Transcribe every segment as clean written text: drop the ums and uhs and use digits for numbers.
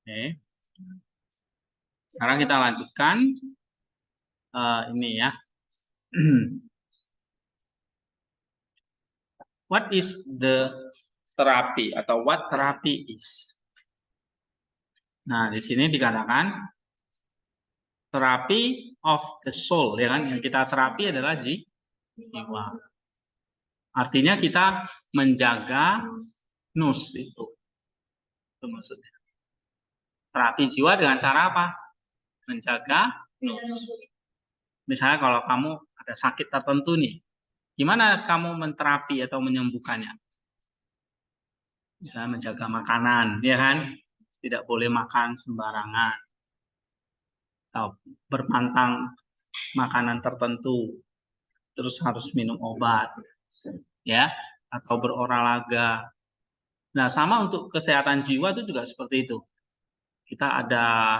Oke. Sekarang kita lanjutkan ini ya. What is the therapy atau what therapy is? Nah, di sini dikatakan terapi of the soul, ya kan? Yang kita terapi adalah jiwa. Artinya kita menjaga nus itu maksudnya. Terapi jiwa dengan cara apa? Menjaga nus. Misalnya kalau kamu ada sakit tertentu nih, gimana kamu menterapi atau menyembuhkannya? Misalnya menjaga makanan, ya kan? Tidak boleh makan sembarangan. Atau berpantang makanan tertentu. Terus harus minum obat. Ya, atau berolahraga. Nah, sama untuk kesehatan jiwa itu juga seperti itu. Kita ada,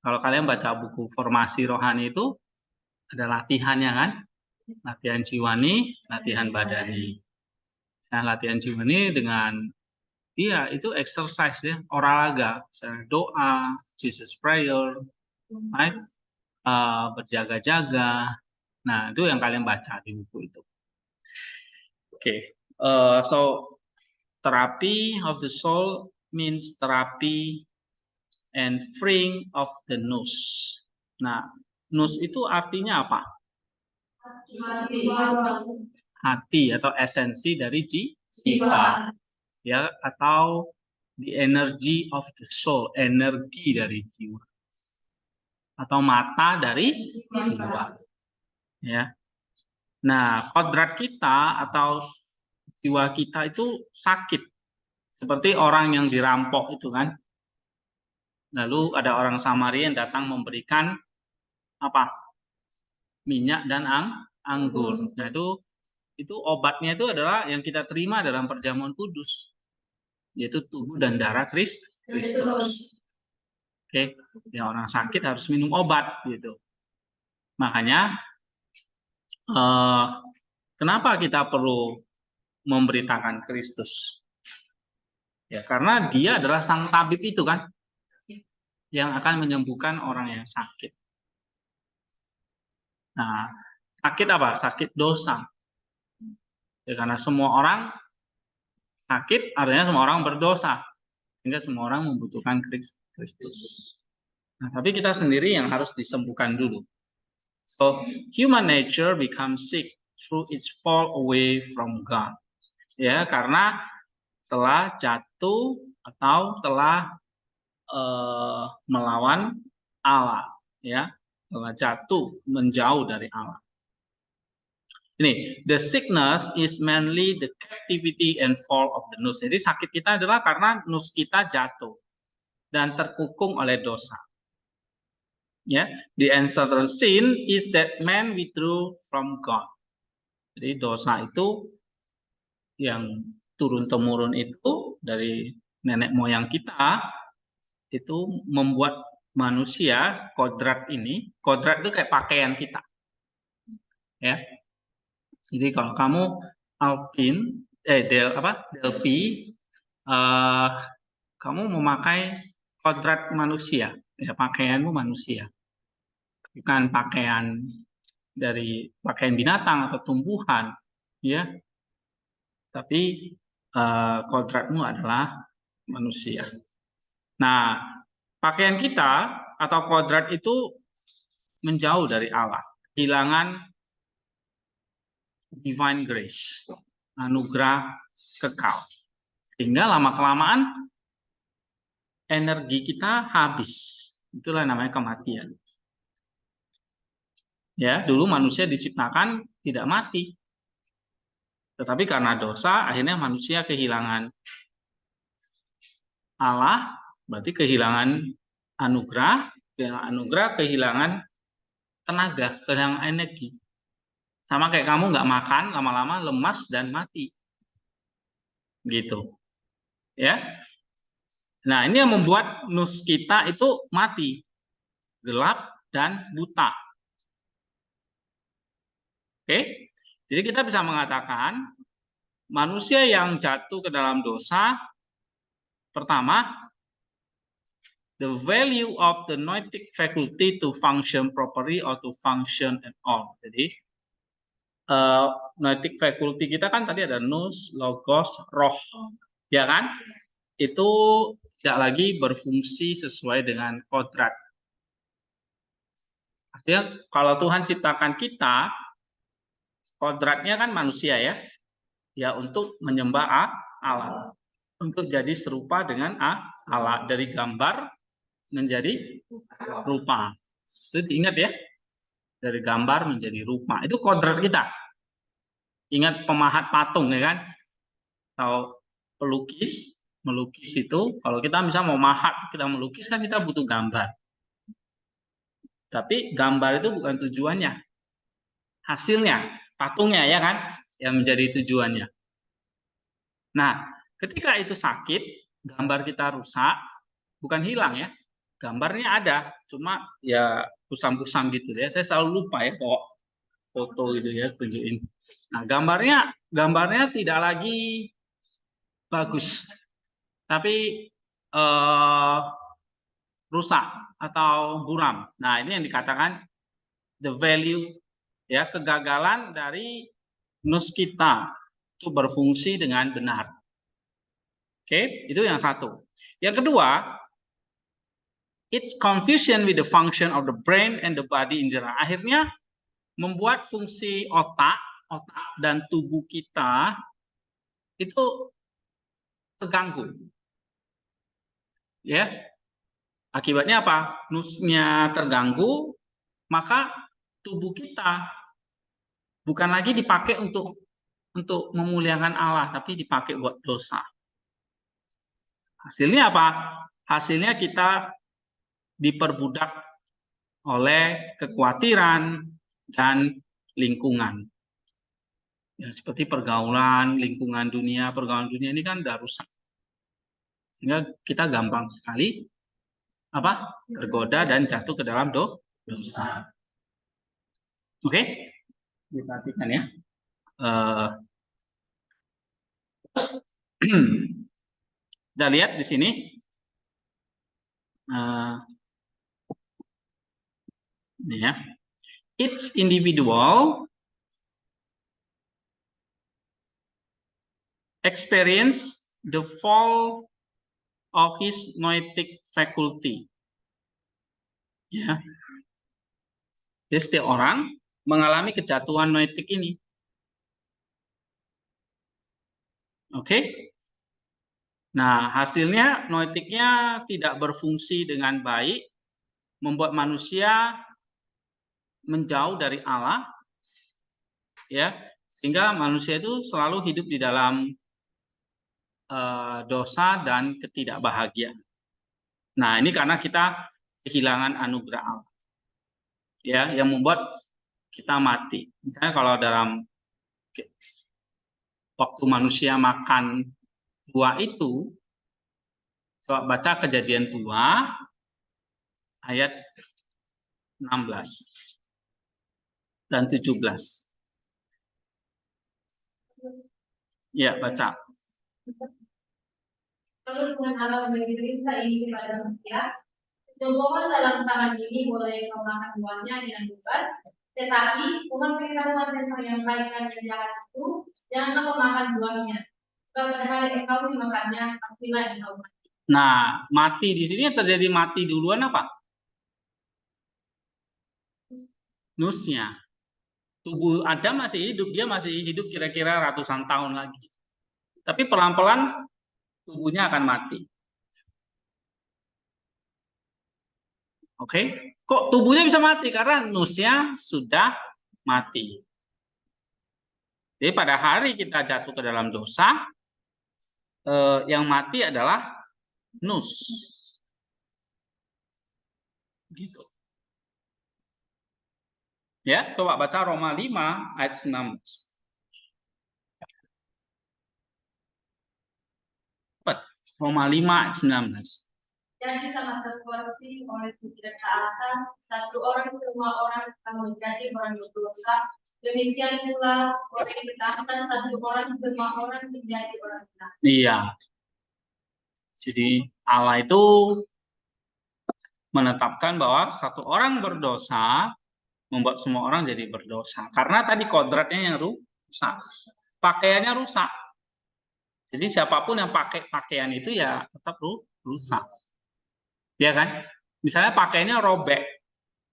kalau kalian baca buku Formasi Rohani itu, ada latihannya kan? Latihan jiwani, latihan badani. Nah, latihan jiwani dengan, iya itu exercise ya, olahraga, doa, Jesus prayer, right? Berjaga-jaga. Nah, itu yang kalian baca di buku itu. Oke, so therapy of the soul means therapy and freeing of the nous. Nah, nous itu artinya apa? Hati atau esensi dari jiwa, ya, atau the energy of the soul, energi dari jiwa, atau mata dari jiwa, ya. Nah, kodrat kita atau jiwa kita itu sakit, seperti orang yang dirampok itu kan. Lalu ada orang Samaria yang datang memberikan apa? Minyak dan anggur. Nah, itu obatnya itu adalah yang kita terima dalam perjamuan kudus, yaitu tubuh dan darah Kristus. Oke, yang orang sakit harus minum obat gitu. Makanya kenapa kita perlu memberitakan Kristus? Ya, karena dia adalah sang tabib itu kan, yang akan menyembuhkan orang yang sakit. Nah, sakit apa? Sakit dosa. Ya, karena semua orang sakit, artinya semua orang berdosa. Sehingga semua orang membutuhkan Kristus. Nah, tapi kita sendiri yang harus disembuhkan dulu. So, human nature becomes sick through its fall away from God. Ya, karena telah jatuh atau telah melawan Allah, ya, telah jatuh menjauh dari Allah. Ini, the sickness is mainly the captivity and fall of the nous. Jadi sakit kita adalah karena nous kita jatuh dan terkukung oleh dosa. Ya, the ancestral sin is that man withdrew from God. Jadi dosa itu yang turun temurun itu dari nenek moyang kita itu membuat manusia kodrat ini. Kodrat itu kayak pakaian kita, ya. Jadi kalau kamu Alvin, Delphi, kamu memakai kodrat manusia, ya, pakaianmu manusia, bukan pakaian dari pakaian binatang atau tumbuhan, ya. Tapi kodratmu adalah manusia. Nah, pakaian kita atau kodrat itu menjauh dari Allah, kehilangan divine grace, anugerah kekal. Sehingga lama-kelamaan energi kita habis. Itulah namanya kematian. Ya, dulu manusia diciptakan tidak mati. Tetapi karena dosa, akhirnya manusia kehilangan Allah, berarti kehilangan anugerah, kehilangan tenaga, kehilangan energi. Sama kayak kamu nggak makan, lama-lama lemas dan mati. Gitu. Ya. Nah, ini yang membuat nus kita itu mati. Gelap dan buta. Oke? Jadi kita bisa mengatakan manusia yang jatuh ke dalam dosa, pertama, the value of the noetic faculty to function properly or to function at all. Jadi noetic faculty kita kan tadi ada nous, logos, roh, ya kan? Itu tidak lagi berfungsi sesuai dengan kodrat. Artinya kalau Tuhan ciptakan kita, kodratnya kan manusia ya untuk menyembah Allah, untuk jadi serupa dengan Allah, dari gambar menjadi rupa. Itu diingat ya, dari gambar menjadi rupa. Itu kodrat kita. Ingat pemahat patung ya kan? Atau pelukis, melukis itu kalau kita misalnya mau mahat, kita melukis kan kita butuh gambar. Tapi gambar itu bukan tujuannya. Hasilnya, patungnya ya kan, yang menjadi tujuannya. Nah, ketika itu sakit, gambar kita rusak, bukan hilang ya. Gambarnya ada, cuma ya kusam-kusam gitu ya. Saya selalu lupa ya kok foto itu ya, tunjukin. Nah, gambarnya tidak lagi bagus, tapi rusak atau buram. Nah, ini yang dikatakan the value ya, kegagalan dari nous kita itu berfungsi dengan benar. Oke, itu yang satu. Yang kedua, it's confusion with the function of the brain and the body in general. Akhirnya membuat fungsi otak dan tubuh kita itu terganggu. Ya. Akibatnya apa? Nusnya terganggu, maka tubuh kita bukan lagi dipakai untuk memuliakan Allah, tapi dipakai buat dosa. Hasilnya apa? Hasilnya kita diperbudak oleh kekhawatiran dan lingkungan. Ya, seperti pergaulan, lingkungan dunia, pergaulan dunia ini kan udah rusak. Sehingga kita gampang sekali tergoda dan jatuh ke dalam dosa. Oke? Diperhatikan ya. Kita lihat di sini. Ini ya. Each individual experience the fall of his noetic faculty. Ya. Jadi setiap orang mengalami kejatuhan noetik ini. Oke? Nah, hasilnya noetiknya tidak berfungsi dengan baik, membuat manusia menjauh dari Allah, ya, sehingga manusia itu selalu hidup di dalam dosa dan ketidakbahagiaan. Nah, ini karena kita kehilangan anugerah Allah, ya, yang membuat kita mati. Misalnya kalau dalam waktu manusia makan buah itu, coba baca Kejadian 2 ayat 16 dan 17. Ya, baca. Lalu Tuhan Allah memberi perintah ini kepada manusia, pohon dalam taman ini boleh kau makan buahnya dengan bebas, tetapi pohon pengetahuan tentang yang baik dan yang jahat itu jangan kau makan buahnya. Sebab pada hari engkau memakannya, pastilah engkau mati. Nah, mati di sini terjadi mati duluan apa? Nusnya. Tubuh Adam masih hidup, dia masih hidup kira-kira ratusan tahun lagi. Tapi pelan-pelan tubuhnya akan mati. Oke, kok tubuhnya bisa mati? Karena nusnya sudah mati. Jadi pada hari kita jatuh ke dalam dosa, yang mati adalah nus. Gitu. Ya, coba baca Roma 5 ayat 19. Roma 5 ayat 19. Jadi sama seperti oleh ketidaktaatan, satu orang semua orang akan menjadi orang berdosa. Demikian pula oleh ketaatan satu orang semua orang menjadi orang benar. Iya. Jadi Allah itu menetapkan bahwa satu orang berdosa membuat semua orang jadi berdosa. Karena tadi kodratnya yang rusak. Pakaiannya rusak. Jadi siapapun yang pakai pakaian itu ya tetap rusak. Ya kan? Misalnya pakaiannya robek.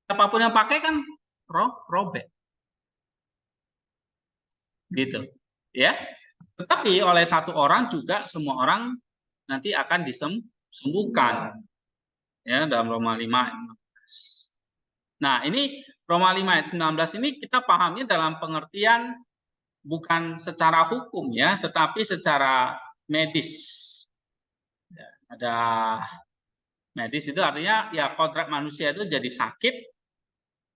Siapapun yang pakai kan robek. Gitu. Ya. Tetapi oleh satu orang juga semua orang nanti akan disembuhkan. Ya, dalam Roma 5 ayat 15. Nah, ini Roma 5 ayat 19 ini kita pahami dalam pengertian bukan secara hukum ya, tetapi secara medis. Ya, ada medis itu artinya ya kodrat manusia itu jadi sakit,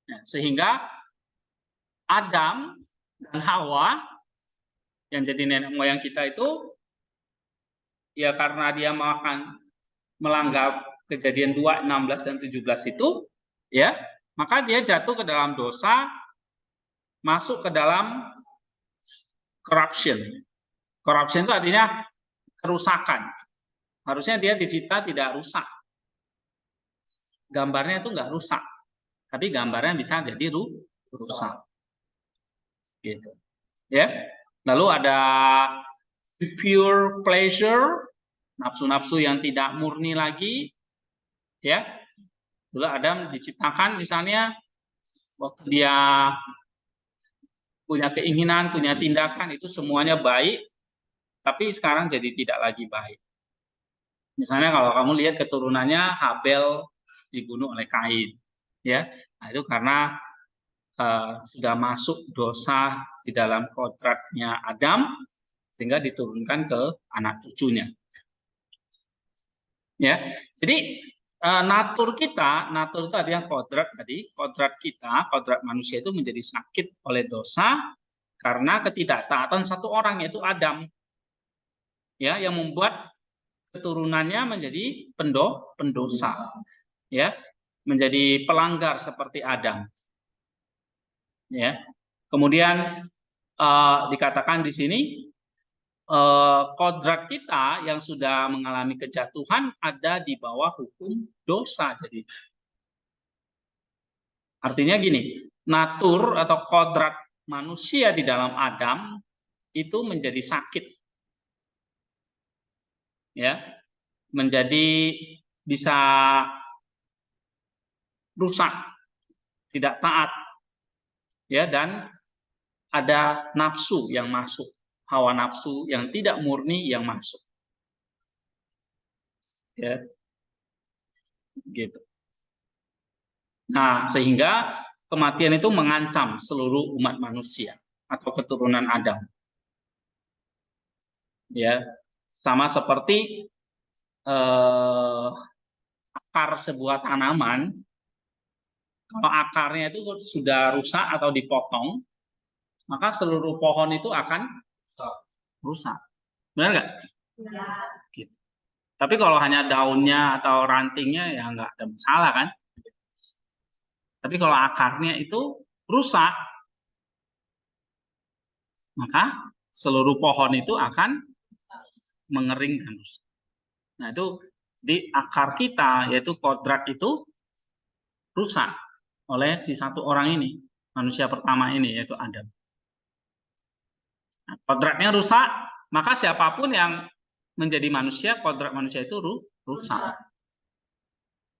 ya, sehingga Adam dan Hawa yang jadi nenek moyang kita itu ya karena dia melanggar Kejadian 2, 16 dan 17 itu ya, maka dia jatuh ke dalam dosa, masuk ke dalam corruption. Corruption itu artinya kerusakan. Harusnya dia dicipta tidak rusak. Gambarnya itu nggak rusak, tapi gambarnya bisa jadi rusak. Gitu. Ya. Lalu ada pure pleasure, nafsu-nafsu yang tidak murni lagi. Ya. Dulu Adam diciptakan misalnya waktu dia punya keinginan, punya tindakan itu semuanya baik, tapi sekarang jadi tidak lagi baik. Misalnya kalau kamu lihat keturunannya Habel dibunuh oleh Kain, ya, nah, itu karena sudah masuk dosa di dalam kodratnya Adam sehingga diturunkan ke anak cucunya. Ya, jadi natur itu ada yang kodrat tadi, kodrat kita, kodrat manusia itu menjadi sakit oleh dosa karena ketidaktaatan satu orang yaitu Adam, ya, yang membuat keturunannya menjadi pendosa, ya, menjadi pelanggar seperti Adam, ya. Kemudian dikatakan di sini kodrat kita yang sudah mengalami kejatuhan ada di bawah hukum dosa. Jadi artinya gini, natur atau kodrat manusia di dalam Adam itu menjadi sakit, ya, menjadi bisa rusak, tidak taat, ya, dan ada nafsu yang masuk, hawa nafsu yang tidak murni yang masuk, ya, gitu. Nah, sehingga kematian itu mengancam seluruh umat manusia atau keturunan Adam, ya, sama seperti akar sebuah tanaman. Kalau akarnya itu sudah rusak atau dipotong, maka seluruh pohon itu akan rusak. Benar nggak? Ya. Gitu. Tapi kalau hanya daunnya atau rantingnya ya nggak ada masalah kan. Tapi kalau akarnya itu rusak, maka seluruh pohon itu akan mengering dan rusak. Nah itu di akar kita yaitu kodrat itu rusak oleh si satu orang ini, manusia pertama ini yaitu Adam. Nah, kodratnya rusak, maka siapapun yang menjadi manusia, kodrat manusia itu rusak.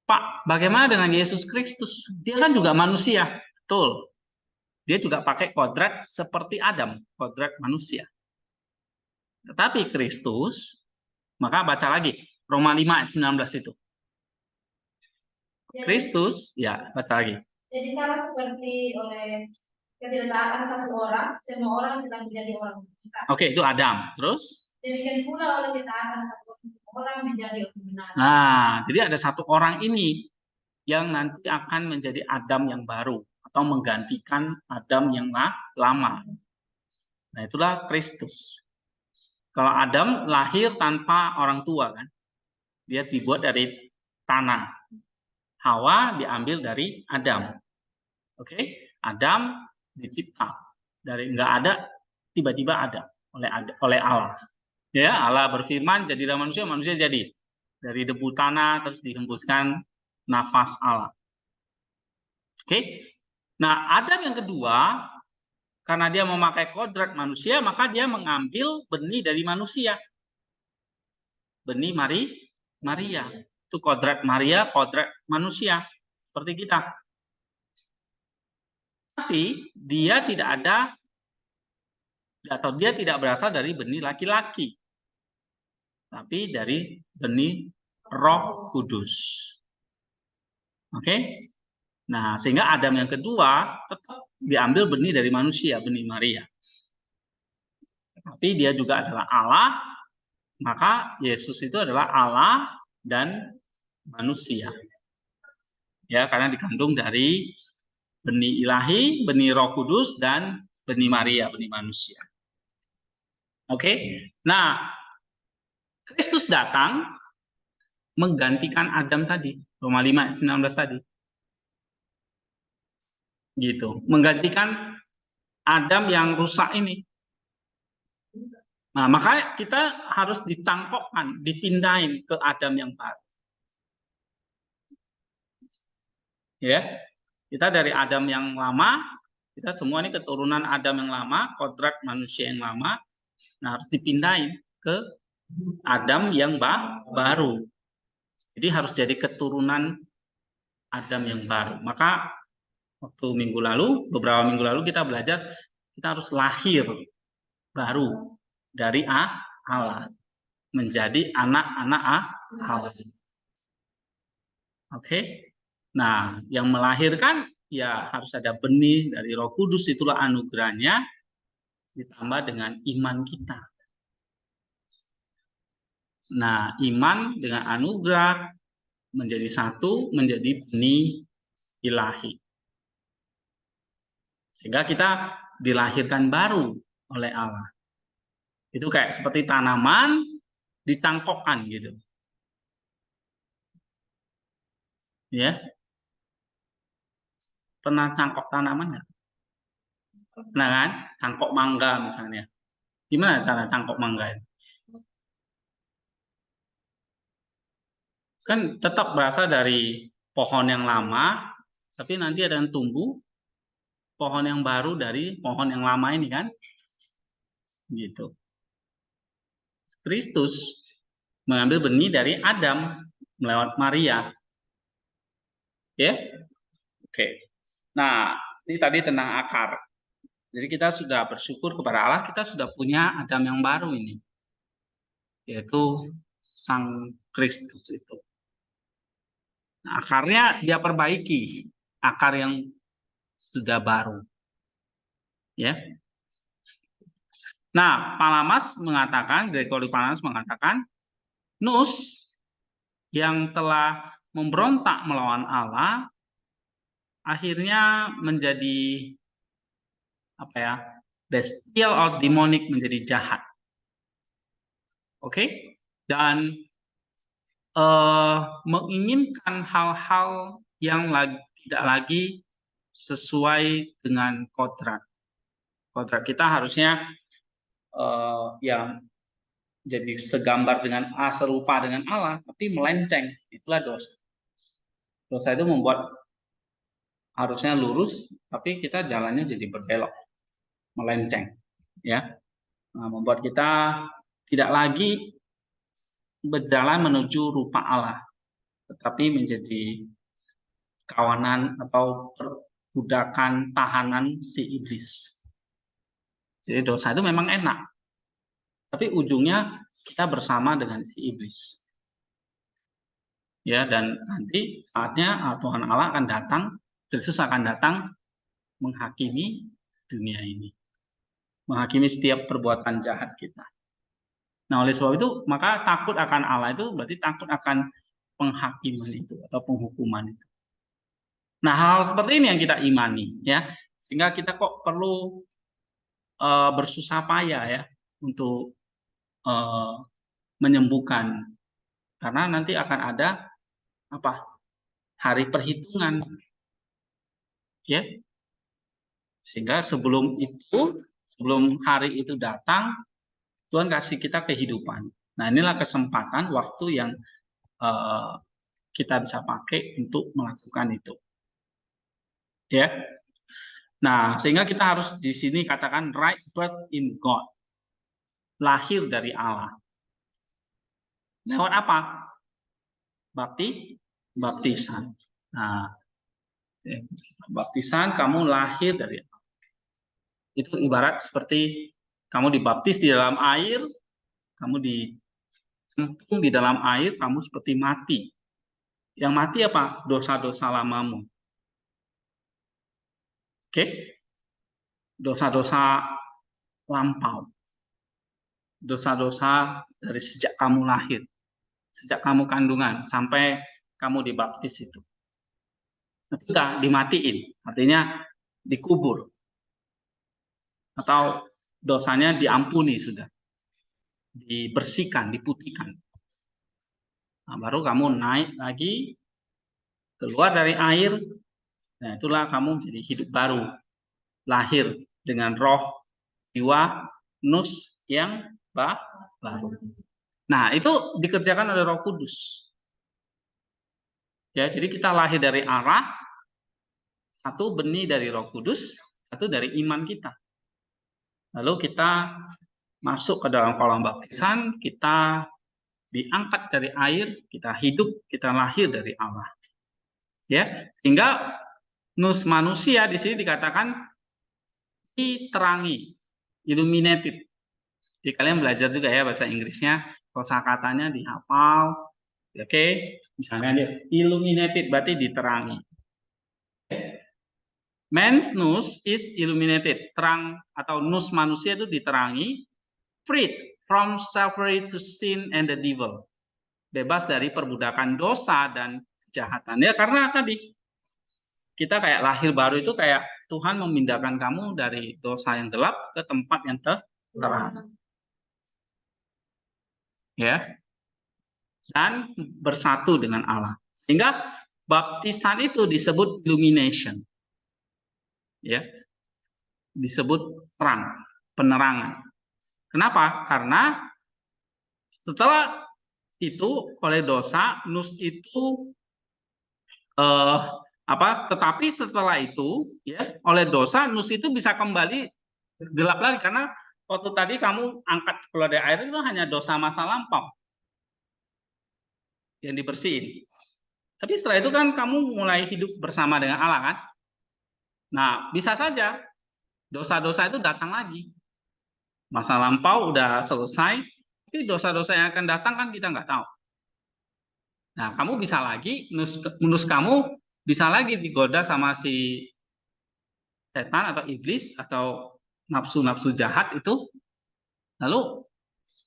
Pak, bagaimana dengan Yesus Kristus? Dia kan juga manusia, betul. Dia juga pakai kodrat seperti Adam, kodrat manusia. Tetapi Kristus, maka baca lagi Roma 5 ayat 19 itu. Kristus, ya baca lagi. Jadi sama seperti oleh ketidaktaatan satu orang, semua orang telah menjadi orang dosa. Oke, itu Adam. Terus? Demikian pula oleh ketidaktaatan satu orang menjadi orang benar. Nah, jadi ada satu orang ini yang nanti akan menjadi Adam yang baru atau menggantikan Adam yang lama. Nah, itulah Kristus. Kalau Adam lahir tanpa orang tua kan, dia dibuat dari tanah. Hawa diambil dari Adam. Oke, Adam dicipta dari nggak ada tiba-tiba ada oleh Allah. Ya, Allah berfirman jadilah manusia, manusia jadi dari debu tanah terus dihembuskan nafas Allah. Oke. Nah, Adam yang kedua, karena dia memakai kodrat manusia, maka dia mengambil benih dari manusia. Benih Maria. Itu kodrat Maria, kodrat manusia. Seperti kita. Tapi dia tidak ada, atau dia tidak berasal dari benih laki-laki. Tapi dari benih Roh Kudus. Oke? Nah, sehingga Adam yang kedua tetap diambil benih dari manusia, benih Maria. Tapi dia juga adalah Allah, maka Yesus itu adalah Allah dan manusia. Ya, karena dikandung dari benih ilahi, benih Roh Kudus, dan benih Maria, benih manusia. Oke? Nah, Kristus datang menggantikan Adam tadi, Roma 5 ayat 19 tadi. Gitu, menggantikan Adam yang rusak ini. Nah, makanya kita harus dicangkokkan, dipindahin ke Adam yang baru. Ya, kita dari Adam yang lama, kita semua ini keturunan Adam yang lama, kodrat manusia yang lama. Nah, harus dipindahin ke Adam yang baru. Jadi harus jadi keturunan Adam yang baru. Maka waktu beberapa minggu lalu kita belajar, kita harus lahir baru dari Allah, menjadi anak-anak Allah. Oke. Nah, yang melahirkan ya harus ada benih dari Roh Kudus, itulah anugerahnya, ditambah dengan iman kita. Nah, iman dengan anugerah menjadi satu, menjadi benih ilahi. Sehingga kita dilahirkan baru oleh Allah. Itu kayak seperti tanaman ditangkokkan gitu. Ya. Pernah cangkok tanaman nggak? Pernah kan? Cangkok mangga misalnya. Gimana cara cangkok mangga itu? Kan tetap berasal dari pohon yang lama, tapi nanti ada yang tumbuh pohon yang baru dari pohon yang lama ini kan? Gitu. Kristus mengambil benih dari Adam melewat Maria. Ya? Oke. Nah, ini tadi tentang akar. Jadi kita sudah bersyukur kepada Allah, kita sudah punya Adam yang baru ini. Yaitu Sang Kristus itu. Nah, akarnya dia perbaiki, akar yang sudah baru. Ya. Nah, Palamas mengatakan, Gregory Palamas mengatakan, Nus yang telah memberontak melawan Allah, akhirnya menjadi bestial atau demonik, menjadi jahat. Oke? Dan menginginkan hal-hal yang tidak lagi sesuai dengan kodrat. Kodrat kita harusnya yang jadi segambar dengan serupa dengan Allah, tapi melenceng. Itulah dosa. Dosa itu membuat harusnya lurus, tapi kita jalannya jadi berbelok, melenceng, ya. Nah, membuat kita tidak lagi berjalan menuju rupa Allah, tetapi menjadi kawanan atau perbudakan tahanan si iblis. Jadi dosa itu memang enak, tapi ujungnya kita bersama dengan si iblis. Ya, dan nanti saatnya Tuhan Allah akan datang, Kristus akan datang menghakimi dunia ini, menghakimi setiap perbuatan jahat kita. Nah, oleh sebab itu, maka takut akan Allah itu berarti takut akan penghakiman itu atau penghukuman itu. Nah, hal seperti ini yang kita imani, ya, sehingga kita kok perlu bersusah payah ya untuk menyembuhkan, karena nanti akan ada hari perhitungan, ya, sehingga sebelum hari itu datang, Tuhan kasih kita kehidupan. Nah, inilah kesempatan waktu yang kita bisa pakai untuk melakukan itu. Ya. Nah, sehingga kita harus di sini katakan right birth in God. Lahir dari Allah. Lewat apa? Baptisan. Nah, baptisan kamu lahir dari Allah. Itu ibarat seperti kamu dibaptis di dalam air, kamu dicemplung di dalam air, kamu seperti mati. Yang mati apa? Dosa-dosa lamamu. Oke? Dosa-dosa lampau. Dosa-dosa dari sejak kamu lahir. Sejak kamu kandungan sampai kamu dibaptis itu. Sudah dimatiin, artinya dikubur. Atau dosanya diampuni sudah. Dibersihkan, diputihkan. Nah, baru kamu naik lagi, keluar dari air, nah itulah kamu jadi hidup baru. Lahir dengan roh, jiwa, nus yang baru. Nah, itu dikerjakan oleh Roh Kudus. Ya, jadi kita lahir dari Allah, satu benih dari Roh Kudus, satu dari iman kita. Lalu kita masuk ke dalam kolam baptisan, kita diangkat dari air, kita hidup, kita lahir dari Allah. Ya, sehingga nus manusia di sini dikatakan diterangi, illuminated. Jadi kalian belajar juga ya bahasa Inggrisnya, kosakatanya dihafal. Oke, misalnya dia illuminated berarti diterangi. Man's nus is illuminated. Terang atau nus manusia itu diterangi. Freed from slavery to sin and the devil. Bebas dari perbudakan dosa dan kejahatan. Ya karena tadi kita kayak lahir baru itu kayak Tuhan memindahkan kamu dari dosa yang gelap ke tempat yang terang. Ya. Dan bersatu dengan Allah. Sehingga baptisan itu disebut illumination. Ya. Disebut terang, penerangan. Kenapa? Karena setelah itu oleh dosa, nus itu tetapi setelah itu ya oleh dosa nus itu bisa kembali gelap lagi karena waktu tadi kamu angkat keluar dari air itu hanya dosa masa lampau yang dibersihin. Tapi setelah itu kan kamu mulai hidup bersama dengan Allah kan? Nah, bisa saja dosa-dosa itu datang lagi. Masa lampau udah selesai, tapi dosa-dosa yang akan datang kan kita nggak tahu. Nah, kamu bisa lagi, nus kamu bisa lagi digoda sama si setan atau iblis atau nafsu-nafsu jahat itu, lalu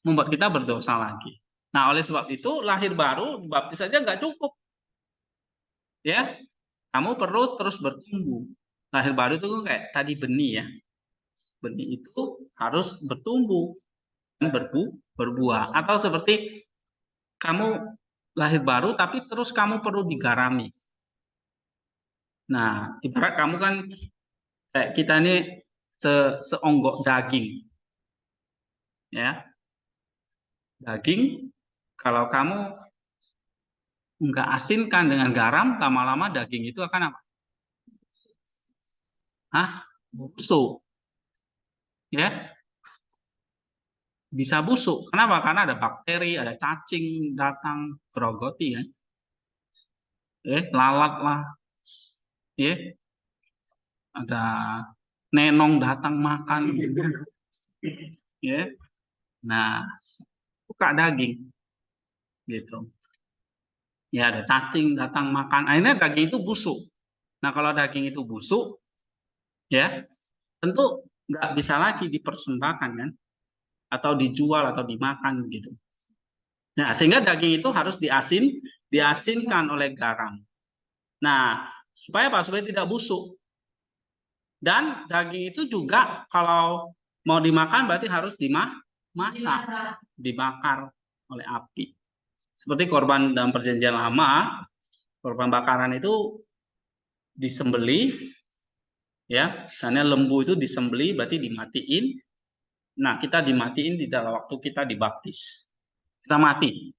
membuat kita berdosa lagi. Nah, oleh sebab itu lahir baru dibaptis saja nggak cukup. Ya, kamu perlu terus bertumbuh. Lahir baru itu kayak tadi benih ya. Benih itu harus bertumbuh dan berbuah. Atau seperti kamu lahir baru tapi terus kamu perlu digarami. Nah, ibarat kamu kan kayak kita ini seonggok daging. Ya. Daging kalau kamu nggak asinkan dengan garam, lama-lama daging itu akan apa? Busuk. Ya. Bisa busuk. Kenapa? Karena ada bakteri, ada cacing datang gerogoti ya. Lalat lah. Ya. Ada nenong datang makan. Ya. Nah, buka daging. Gitu. Ya, ada cacing datang makan. Akhirnya daging itu busuk. Nah, kalau daging itu busuk, ya, tentu nggak bisa lagi dipersembahkan kan, atau dijual atau dimakan gitu. Nah, sehingga daging itu harus diasinkan oleh garam. Nah, supaya apa? Supaya tidak busuk. Dan daging itu juga kalau mau dimakan berarti harus dimasak, dibakar oleh api. Seperti korban dalam perjanjian lama, korban bakaran itu disembeli, ya, misalnya lembu itu disembeli berarti dimatiin. Nah, kita dimatiin di dalam waktu kita dibaptis, kita mati,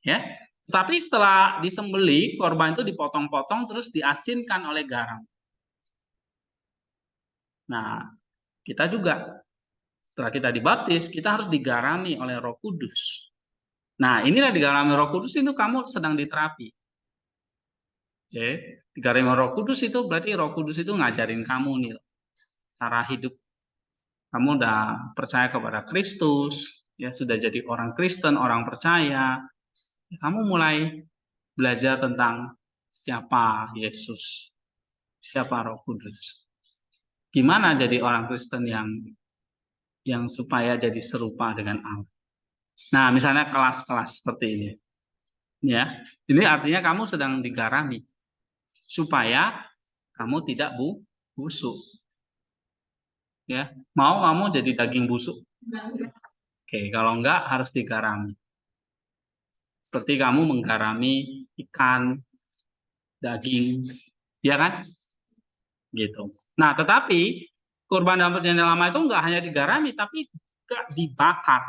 ya. Tapi setelah disembelih, korban itu dipotong-potong terus diasinkan oleh garam. Nah, kita juga setelah kita dibaptis, kita harus digarami oleh Roh Kudus. Nah, inilah digarami Roh Kudus itu kamu sedang diterapi. Oke, digarami Roh Kudus itu berarti Roh Kudus itu ngajarin kamu nih cara hidup. Kamu udah percaya kepada Kristus, ya sudah jadi orang Kristen, orang percaya. Kamu mulai belajar tentang siapa Yesus, siapa Roh Kudus. Gimana jadi orang Kristen yang supaya jadi serupa dengan Allah. Nah, misalnya kelas-kelas seperti ini. Ya, ini artinya kamu sedang digarami supaya kamu tidak busuk. Ya, mau kamu jadi daging busuk? Oke, kalau enggak harus digarami. Seperti kamu menggarami ikan, daging, ya kan? Gitu. Nah, tetapi kurban dalam perjanjian lama itu enggak hanya digarami, tapi juga dibakar.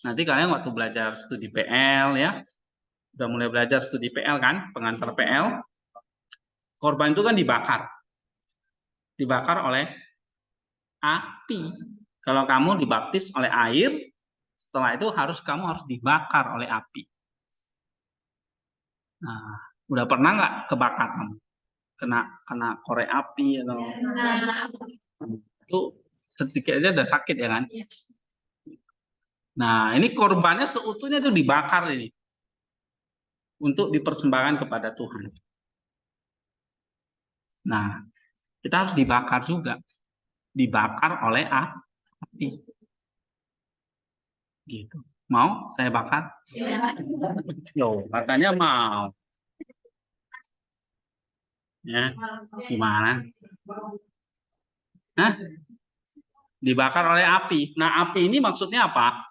Nanti kalian waktu belajar studi PL ya, udah mulai belajar studi PL kan, pengantar PL, korban itu kan dibakar oleh api. Kalau kamu dibaptis oleh air, setelah itu kamu harus dibakar oleh api. Nah, udah pernah nggak kebakar kamu? Kena korek api atau itu sedikit aja udah sakit ya kan? Nah, ini korbannya seutuhnya itu dibakar ini untuk dipersembahkan kepada Tuhan. Nah, kita harus dibakar juga, dibakar oleh api. Gitu. Mau saya bakar? Yo, katanya mau. Ya, gimana? Hah? Dibakar oleh api. Nah, api ini maksudnya apa?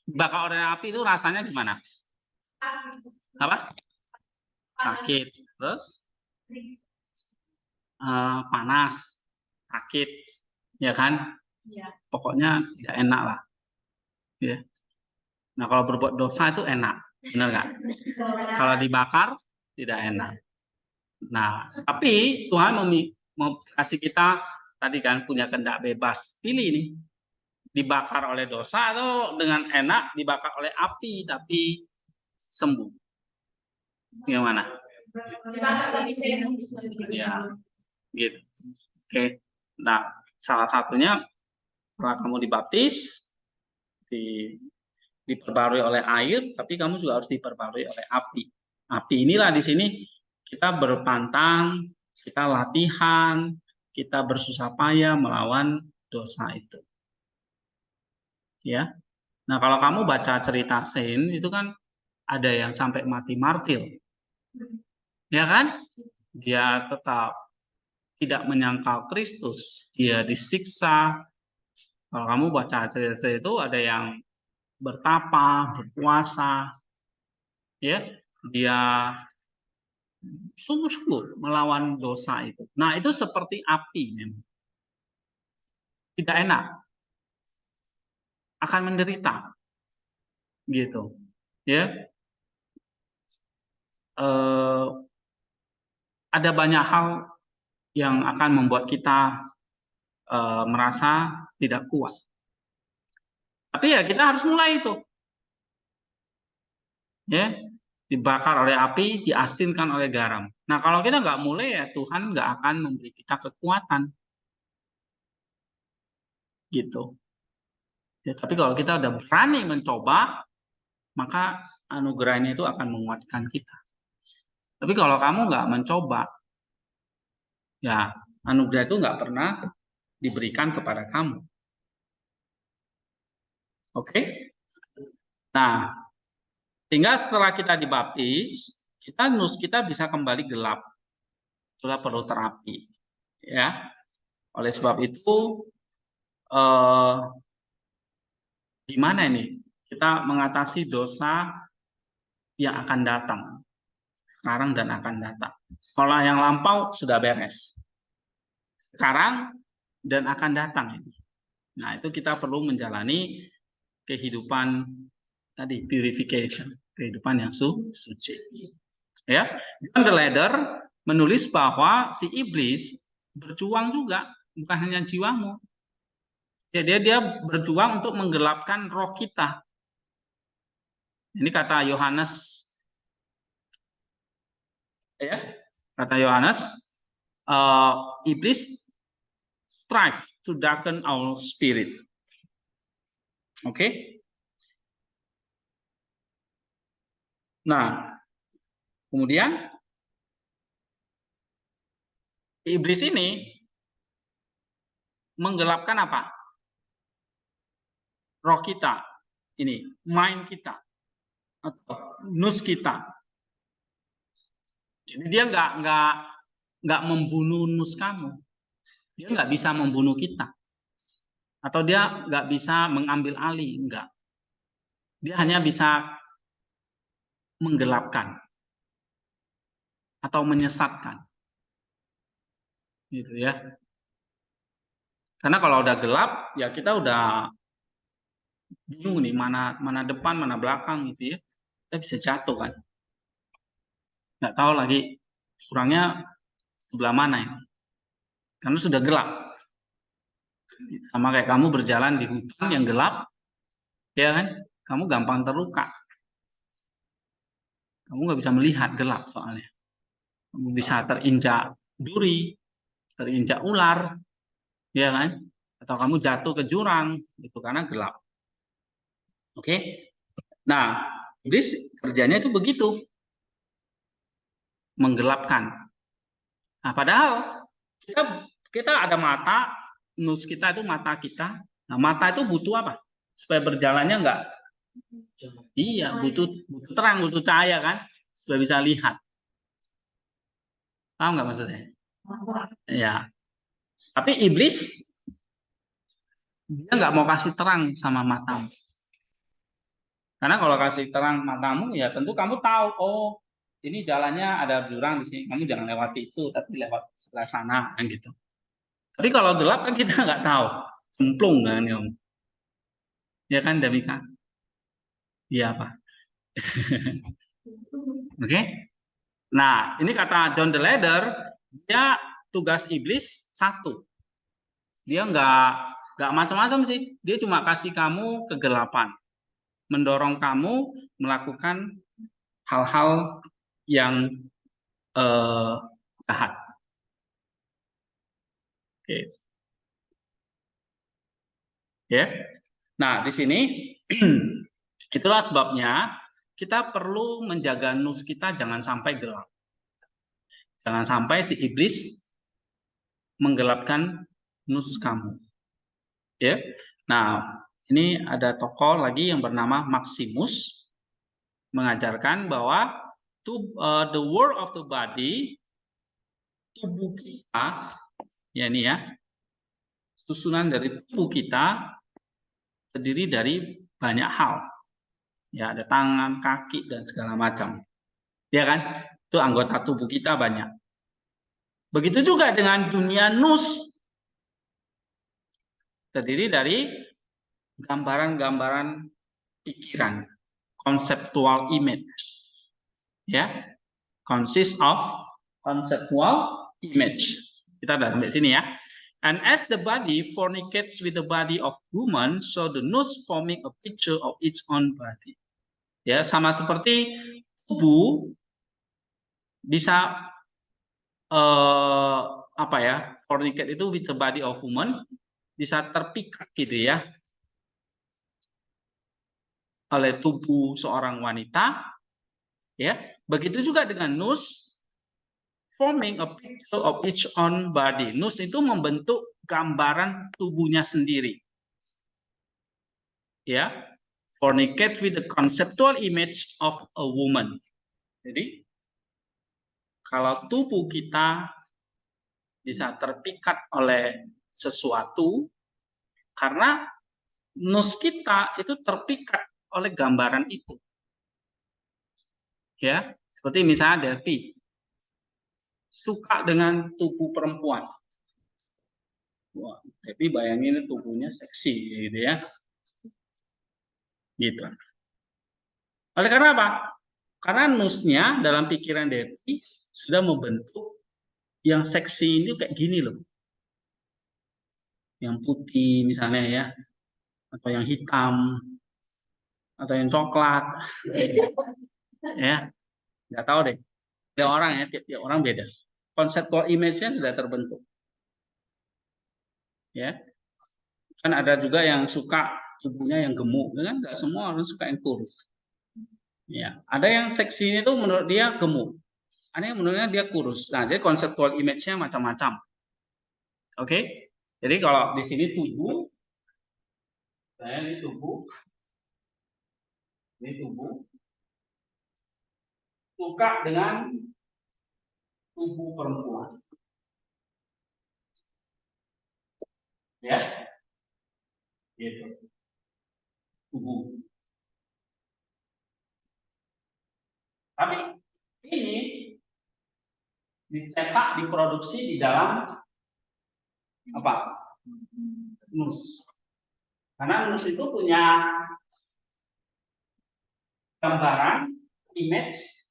Dibakar oleh api itu rasanya gimana? Apa? Sakit. Terus? Panas. Sakit. Ya kan? Pokoknya tidak enak lah. Ya. Nah, kalau berbuat dosa itu enak. Benar nggak? Kalau dibakar, tidak enak. Nah, tapi Tuhan mau kasih kita tadi kan punya kehendak bebas. Pilih nih. Dibakar oleh dosa atau dengan enak dibakar oleh api tapi sembuh. Gimana? Ya, gitu. Oke. Nah, salah satunya setelah kamu dibaptis diperbarui oleh air, tapi kamu juga harus diperbarui oleh api. Api inilah di sini kita berpantang, kita latihan, kita bersusah payah melawan dosa itu. Ya. Nah, kalau kamu baca cerita Saint itu kan ada yang sampai mati martir. Ya kan? Dia tetap tidak menyangkal Kristus, dia disiksa. Kalau kamu baca cerita itu ada yang bertapa, berpuasa, ya, dia sungguh-sungguh melawan dosa itu. Nah, itu seperti api memang. Tidak enak, akan menderita. Gitu. Ya. Ada banyak hal yang akan membuat kita merasa tidak kuat. Tapi ya kita harus mulai itu. Ya, dibakar oleh api, diasinkan oleh garam. Nah, kalau kita nggak mulai ya Tuhan nggak akan memberi kita kekuatan. Gitu. Ya, tapi kalau kita udah berani mencoba, maka anugerahnya itu akan menguatkan kita. Tapi kalau kamu nggak mencoba, ya anugerah itu nggak pernah diberikan kepada kamu. Oke? Nah, sehingga setelah kita dibaptis, kita bisa kembali gelap. Sudah perlu terapi. Ya. Oleh sebab itu, gimana ini? Kita mengatasi dosa yang akan datang. Sekarang dan akan datang. Kalau yang lampau sudah beres. Sekarang dan akan datang ini. Nah, itu kita perlu menjalani kehidupan tadi purification. kehidupan yang suci. Ya, John the Leader menulis bahwa si iblis berjuang juga, bukan hanya jiwamu. Ya, dia berjuang untuk menggelapkan roh kita. Ini kata Yohanes, ya, kata Yohanes, iblis strive to darken our spirit. Oke. Nah, kemudian iblis ini menggelapkan apa? Roh kita, ini mind kita atau nus kita. Jadi dia nggak membunuh nus kamu, dia nggak bisa membunuh kita, atau dia nggak bisa mengambil alih, enggak. Dia hanya bisa menggelapkan atau menyesatkan, gitu ya. Karena kalau udah gelap, ya kita udah bingung nih mana depan mana belakang gitu ya, kita bisa jatuh kan, nggak tahu lagi kurangnya sebelah mana ini, karena sudah gelap. Sama kayak kamu berjalan di hutan yang gelap, ya kan, kamu gampang terluka, kamu nggak bisa melihat gelap soalnya, kamu bisa terinjak duri, terinjak ular, ya kan, atau kamu jatuh ke jurang itu karena gelap. Oke. Nah, iblis kerjanya itu begitu, menggelapkan. Nah, padahal kita ada mata, nus kita itu mata kita. Nah, mata itu butuh apa? Supaya berjalannya enggak? Iya, butuh terang, butuh cahaya kan? Supaya bisa lihat. Paham nggak maksudnya? Ya. Tapi iblis dia nggak mau kasih terang sama matamu. Karena kalau kasih terang matamu, ya tentu kamu tahu, oh ini jalannya ada jurang di sini, kamu jangan lewati itu, tapi lewat sebelah sana, kan gitu. Tapi kalau gelap kan kita nggak tahu, cemplung kan, ya kan Damika? Iya Pak. Oke. Nah ini kata John the Leader, dia tugas iblis satu, dia nggak macam-macam sih, dia cuma kasih kamu kegelapan, mendorong kamu melakukan hal-hal yang jahat. Oke. Ya. Nah, di sini itulah sebabnya kita perlu menjaga nus kita jangan sampai gelap. Jangan sampai si iblis menggelapkan nus kamu. Ya. Nah, ini ada tokoh lagi yang bernama Maximus mengajarkan bahwa the world of the body, tubuh kita, ya ini ya, susunan dari tubuh kita terdiri dari banyak hal. Ya, ada tangan, kaki, dan segala macam. Ya kan? Itu anggota tubuh kita banyak. Begitu juga dengan dunia nus. Terdiri dari gambaran-gambaran pikiran, conceptual image. Ya, consist of conceptual image. Kita udah sampai sini ya. And as the body fornicates with the body of woman, so the nus forming a picture of its own body. Ya, sama seperti tubuh bisa apa ya, fornicate itu with the body of woman, bisa terpikat gitu ya oleh tubuh seorang wanita, ya. Begitu juga dengan nus, forming a picture of its own body. Nus itu membentuk gambaran tubuhnya sendiri, ya. Fornicate with the conceptual image of a woman. Jadi kalau tubuh kita bisa terpikat oleh sesuatu, karena nus kita itu terpikat oleh gambaran itu. Ya, seperti misalnya Delphi suka dengan tubuh perempuan. Wah, Delphi bayangin tubuhnya seksi gitu ya. Gitu. Oleh karena apa? Karena nusnya dalam pikiran Devi sudah membentuk yang seksi ini kayak gini loh. Yang putih misalnya ya, atau yang hitam, atau yang coklat. Ya, nggak tahu deh. Tiap orang ya, tiap orang beda. Conceptual image-nya sudah terbentuk. Ya, kan ada juga yang suka tubuhnya yang gemuk, kan nggak semua orang suka yang kurus. Ya, ada yang seksi itu menurut dia gemuk, ada yang menurutnya dia kurus. Nah, jadi conceptual image-nya macam-macam. Oke, jadi kalau di sini tubuh, saya ini tubuh, suka dengan tubuh perempuan. Ya, gitu. Tubuh. Tapi ini dicetak, diproduksi di dalam apa? Nus. Karena nus itu punya gambaran, image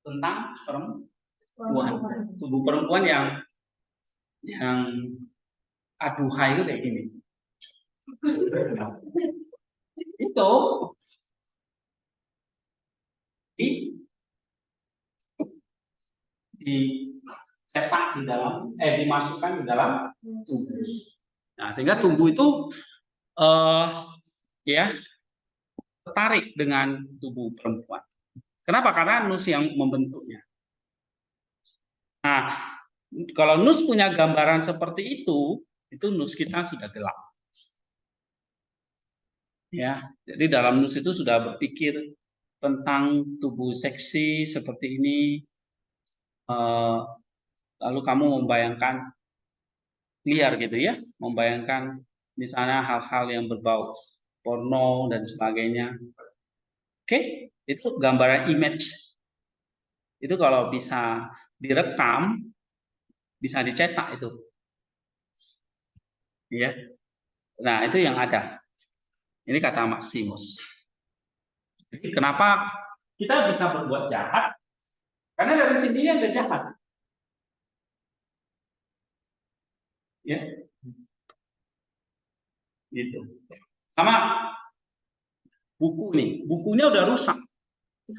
tentang perempuan, tubuh perempuan yang aduhai itu kayak gini. Itu dicetak di dalam, dimasukkan di dalam tubuh. Nah, sehingga tubuh itu ya tertarik dengan tubuh perempuan. Kenapa? Karena nus yang membentuknya. Nah, kalau nus punya gambaran seperti itu nus kita sudah gelap. Ya, jadi dalam nus itu sudah berpikir tentang tubuh seksi seperti ini. Lalu kamu membayangkan liar gitu ya, membayangkan misalnya hal-hal yang berbau porno dan sebagainya. Oke, itu gambaran image. Itu kalau bisa direkam, bisa dicetak itu. Ya. Nah, itu yang ada. Ini kata Maximus. Jadi kenapa kita bisa berbuat jahat? Karena dari sininya ada jahat. Ya. Gitu. Sama buku nih, bukunya udah rusak.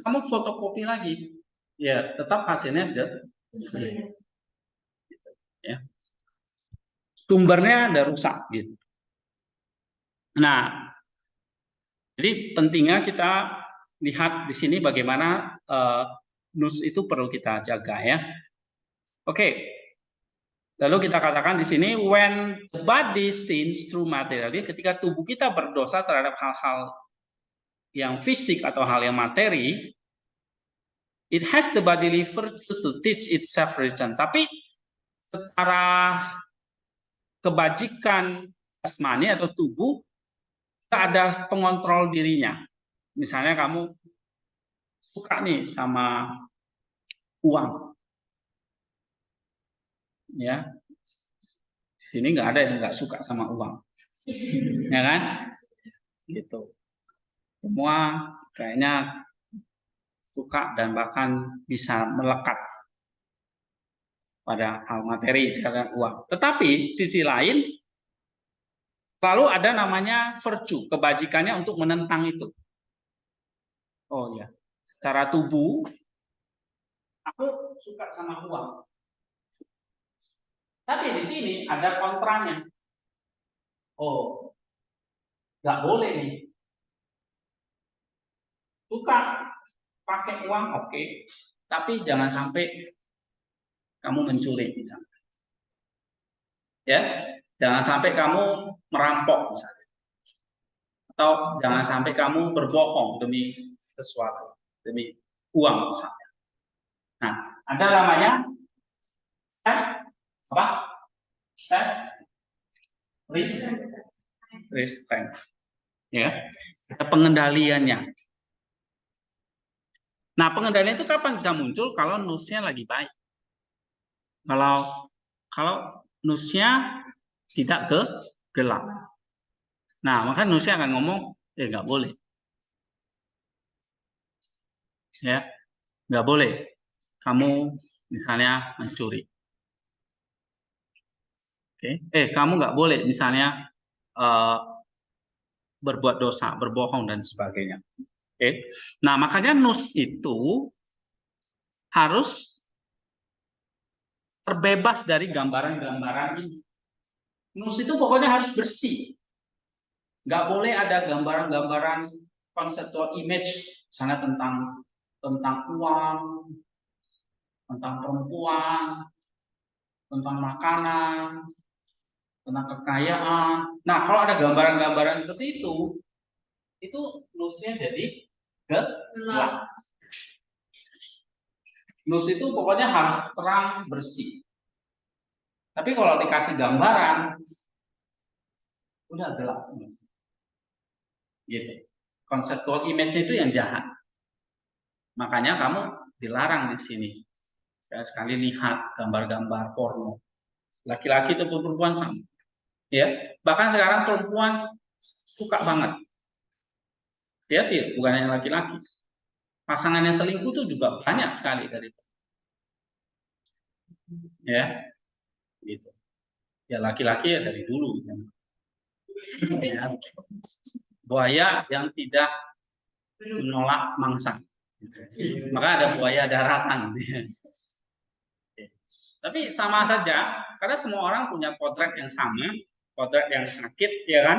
Kamu fotokopi lagi. Ya, tetap hasilnya jahat. Ya. Sumbernya udah rusak gitu. Nah, jadi pentingnya kita lihat di sini bagaimana nus itu perlu kita jaga ya. Oke. Lalu kita katakan di sini when the body sins through material. Jadi ketika tubuh kita berdosa terhadap hal-hal yang fisik atau hal yang materi, it has the bodily virtues to teach itself religion. Tapi secara kebajikan jasmani atau tubuh ada pengontrol dirinya. Misalnya kamu suka nih sama uang, ya. Sini nggak ada yang nggak suka sama uang, ya kan? Gitu. Semua kayaknya suka dan bahkan bisa melekat pada hal materi sekalian uang. Tetapi sisi lain selalu ada namanya virtue, kebajikannya untuk menentang itu. Oh ya, secara tubuh aku suka sama uang. Tapi di sini ada kontranya. Oh, nggak boleh nih. Suka pakai uang oke, tapi jangan sampai kamu mencuri misalnya. Ya, jangan sampai kamu merampok misalnya. Atau jangan sampai kamu berbohong demi sesuatu, demi uang misalnya. Nah, ada namanya self apa? Self restraint. Ya, ada pengendaliannya. Nah, pengendalian itu kapan bisa muncul? Kalau nusnya lagi baik. Kalau nusnya tidak gelap. Nah, maka nusnya akan ngomong, nggak boleh. Ya, nggak boleh kamu misalnya mencuri. Oke, kamu nggak boleh misalnya berbuat dosa, berbohong dan sebagainya. Oke, nah makanya nus itu harus terbebas dari gambaran-gambaran ini. Nus itu pokoknya harus bersih. Nggak boleh ada gambaran-gambaran conceptual image, misalnya tentang uang, tentang perempuan, tentang makanan, tentang kekayaan. Nah, kalau ada gambaran-gambaran seperti itu nusnya jadi gelap. Nus itu pokoknya harus terang bersih. Tapi kalau dikasih gambaran, udah gelap. Gitu. Conceptual image itu yang jahat. Makanya kamu dilarang di sini. Sekali-sekali lihat gambar-gambar porno. Laki-laki itu perempuan sama. Ya, bahkan sekarang perempuan suka banget. Ya, bukan hanya laki-laki. Pasangan yang selingkuh itu juga banyak sekali dari itu. Ya, gitu. Ya laki-laki ya dari dulu. Ya. Buaya yang tidak menolak mangsa. Maka ada buaya daratan. Tapi sama saja, karena semua orang punya potret yang sama, potret yang sakit, ya kan?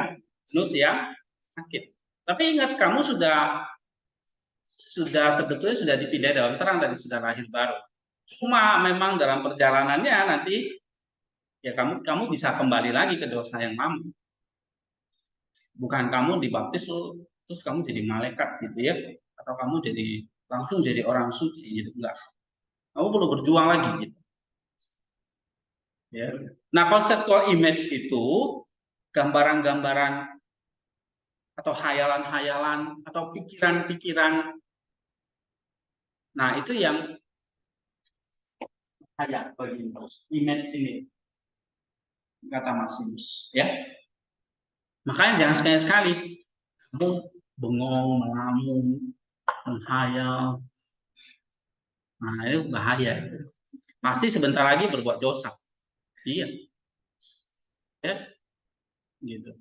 Nus yang sakit. Tapi ingat, kamu sudah sebetulnya sudah dipindah dalam terang dari sudah lahir baru. Cuma memang dalam perjalanannya nanti ya kamu bisa kembali lagi ke dosa yang lama. Bukan kamu dibaptis terus kamu jadi malaikat gitu ya, atau kamu jadi langsung jadi orang suci gitu, enggak. Kamu perlu berjuang lagi gitu. Ya. Nah, conceptual image itu gambaran-gambaran atau hayalan-hayalan atau pikiran-pikiran. Nah, itu yang kayak bagi image ini, kata Martinus, ya. Makanya jangan sekali-sekali kamu bengong, melamun, menghayal. Nah, itu bahaya. Mati sebentar lagi berbuat dosa. Iya. Ya, gitu.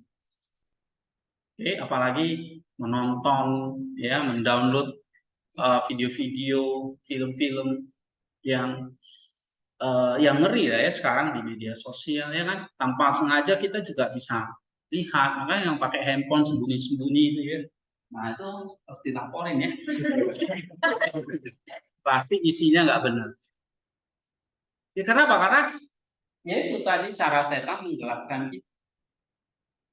Oke, apalagi menonton, ya, mendownload video-video, film-film yang ngeri ya sekarang di media sosial, ya kan, tanpa sengaja kita juga bisa lihat. Makanya yang pakai handphone sembunyi-sembunyi itu ya, nah itu harus dilaporin ya. Pasti isinya nggak benar. Ya kenapa? Karena ya itu tadi cara setan menggelapkan kita.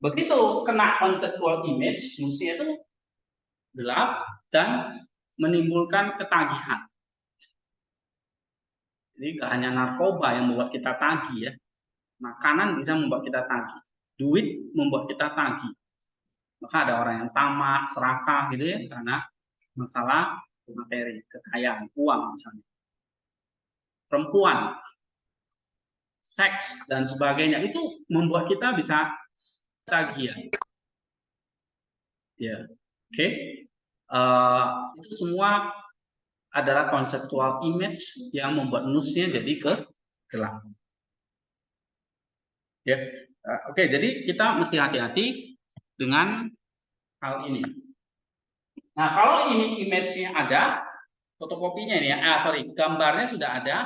Begitu kena conceptual image, manusia itu gelap dan menimbulkan ketagihan. Jadi nggak hanya narkoba yang membuat kita tagih ya, makanan bisa membuat kita tagih, duit membuat kita tagih. Maka ada orang yang tamak, serakah gitu ya, karena masalah materi, kekayaan, uang misalnya. Perempuan, seks dan sebagainya itu membuat kita bisa tagih ya. Oke. Itu semua adalah konseptual image yang membuat nusnya jadi gelap. Ya. Oke, jadi kita mesti hati-hati dengan hal ini. Nah, kalau ini image-nya ada, fotokopinya ini ya, gambarnya sudah ada,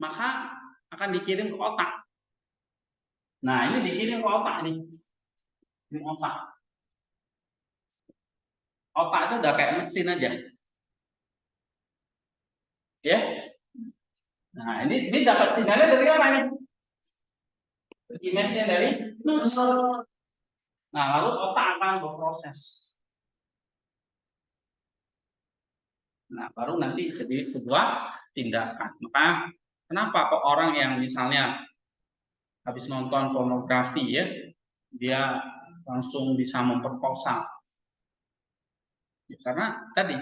maka akan dikirim ke otak. Nah, ini dikirim ke otak nih. Ini otak. Otak itu udah kayak mesin aja. Ya. Nah, ini dapat sinyalnya dari mana nih? Image-nya dari nus. Nah, lalu otak akan berproses. Nah, baru nanti jadi sebuah tindakan. Maka kenapa kok orang yang misalnya habis nonton pornografi ya, dia langsung bisa memperkosa? Ya, karena tadi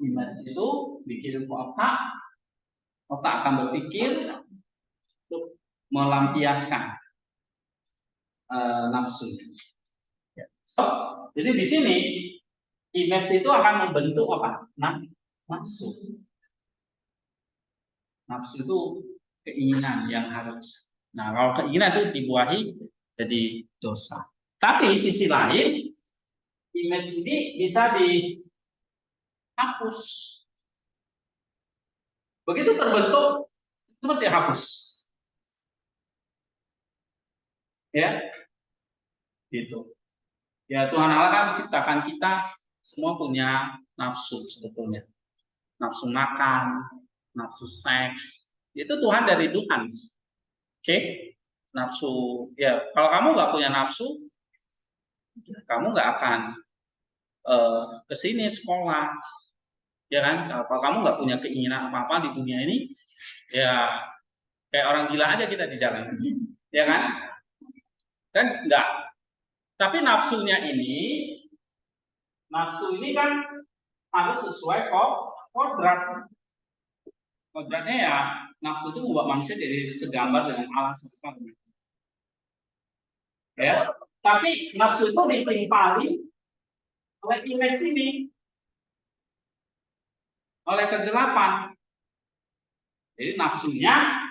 image itu dikirim ke otak, otak akan berpikir untuk melampiaskan nafsu. So, Jadi di sini image itu akan membentuk apa? Nafsu. Nafsu itu keinginan yang harus. Nah, kalau keinginan itu dibuahi jadi dosa. Tapi sisi lain, image ini bisa dihapus. Begitu terbentuk seperti hapus. Ya, gitu. Ya, Tuhan Allah kan menciptakan kita semua punya nafsu sebetulnya. Nafsu makan, nafsu seks. Itu Tuhan dari Tuhan. Oke? Nafsu, ya kalau kamu nggak punya nafsu, kamu nggak akan ke sini sekolah. Ya kan? Kalau kamu nggak punya keinginan apa-apa di dunia ini, ya kayak orang gila aja kita di jalan. Ya kan? Kan enggak. Tapi nafsu ini kan harus sesuai kodrat. Kodratnya ya nafsu itu membuat manusia jadi segambar dengan Allah seperti. Ya, tapi nafsu itu ditimpali oleh image ini, oleh kegelapan. Jadi nafsunya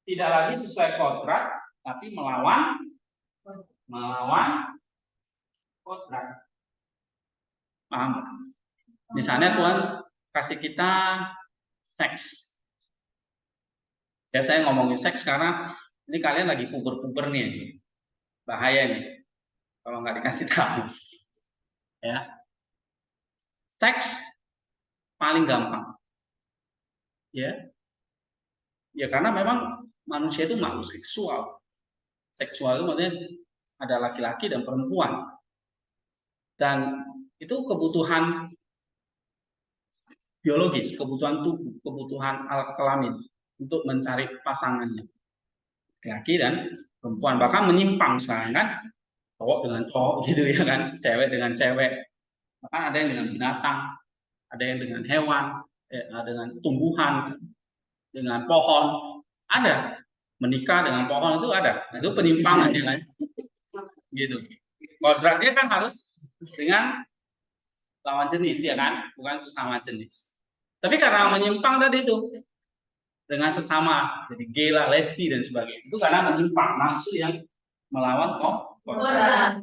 tidak lagi sesuai kodrat, tapi melawan kodrat. Paham? Misalnya Tuhan kasih kita seks. Ya saya ngomongin seks karena ini kalian lagi puber-puber nih, bahaya nih kalau nggak dikasih tahu. Ya, seks paling gampang. Ya, ya karena memang manusia itu makhluk seksual. Seksual itu maksudnya ada laki-laki dan perempuan. Dan itu kebutuhan biologis, kebutuhan tubuh, kebutuhan alat kelamin untuk mencari pasangannya. Laki-laki dan perempuan, bahkan menyimpang sekarang kan, cowok dengan cowok gitu ya kan, cewek dengan cewek. Bahkan ada yang dengan binatang, ada yang dengan hewan, dengan tumbuhan, dengan pohon, ada. Menikah dengan pohon itu ada. Nah, itu penyimpangan ya kan. Gitu. Kodratnya kan harus dengan lawan jenis ya kan, bukan sesama jenis. Tapi karena menyimpang tadi itu dengan sesama, jadi gay lah, lesbi dan sebagainya, itu karena menyimpang nafsu yang melawan kodrat.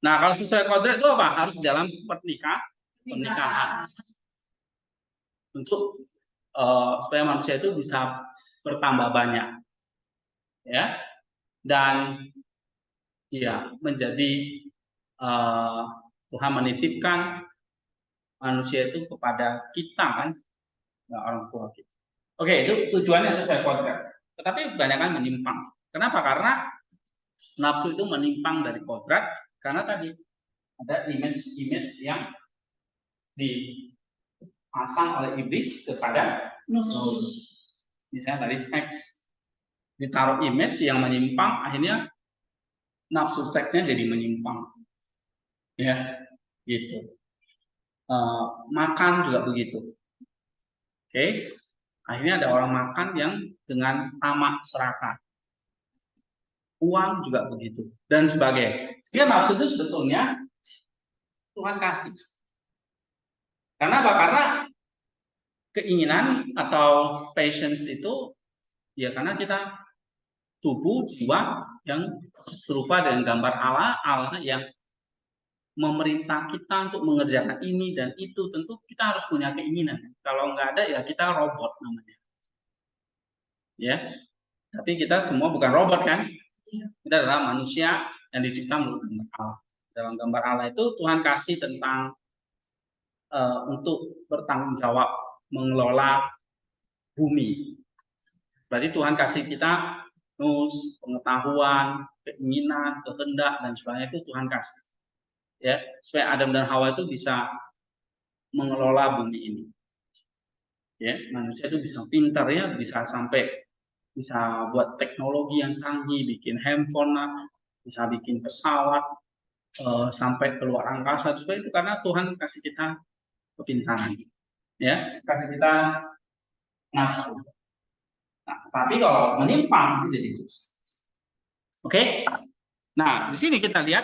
Nah kalau sesuai kodrat itu apa? Harus dalam pernikahan untuk supaya manusia itu bisa bertambah banyak, ya, dan ya menjadi Tuhan menitipkan manusia itu kepada kita kan, orang tua kita. Oke, itu tujuannya sesuai kodrat. Tetapi kebanyakan menyimpang. Kenapa? Karena nafsu itu menyimpang dari kodrat. Karena tadi ada image yang dipasang oleh iblis kepada nafsu. Misalnya dari seks. Ditaruh image yang menyimpang, akhirnya nafsu seksnya jadi menyimpang. Ya, gitu. Makan juga begitu. Oke. Akhirnya ada orang makan yang dengan tamak serakah. Uang juga begitu. Dan sebagainya. Dia nafsu itu sebetulnya Tuhan kasih. Karena apa? Karena keinginan atau passions itu ya karena kita tubuh, jiwa yang serupa dengan gambar Allah yang memerintah kita untuk mengerjakan ini dan itu, tentu kita harus punya keinginan. Kalau nggak ada ya kita robot namanya. Ya, tapi kita semua bukan robot kan? Kita adalah manusia yang dicipta menurut gambar Allah. Dalam gambar Allah itu Tuhan kasih tentang untuk bertanggung jawab mengelola bumi. Berarti Tuhan kasih kita pengetahuan, keinginan, kehendak dan sebagainya itu Tuhan kasih. Ya, supaya Adam dan Hawa itu bisa mengelola bumi ini. Ya, manusia itu bisa pintar ya, bisa buat teknologi yang canggih, bikin handphone, bisa bikin pesawat, sampai keluar angkasa. Supaya itu karena Tuhan kasih kita kepintaran, ya, kasih kita nafsu. Nah, tapi kalau menyimpang itu jadi dosa. Oke. Nah, di sini kita lihat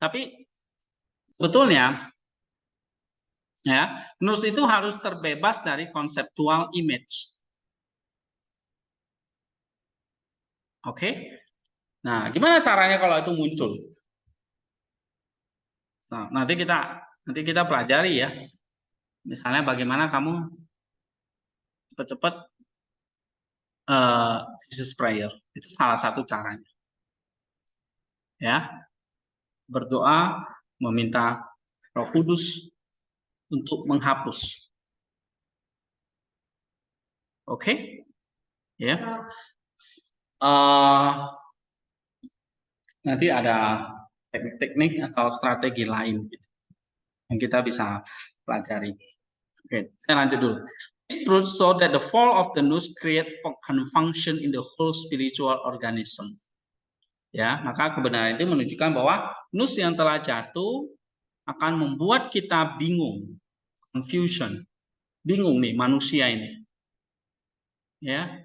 Tapi sebetulnya ya, nus itu harus terbebas dari konseptual image. Oke? Nah, gimana caranya kalau itu muncul? Nah, nanti kita pelajari ya. Misalnya bagaimana kamu cepat-cepat Jesus prayer. Itu salah satu caranya. Ya. Berdoa meminta Roh Kudus untuk menghapus. Oke? Ya. Nanti ada teknik-teknik atau strategi lain gitu, yang kita bisa pelajari. Oke, kita lanjut dulu. Truth so that the fall of the nous create function in the whole spiritual organism. Ya, maka kebenaran itu menunjukkan bahwa nous yang telah jatuh akan membuat kita bingung, confusion, bingung nih manusia ini. Ya,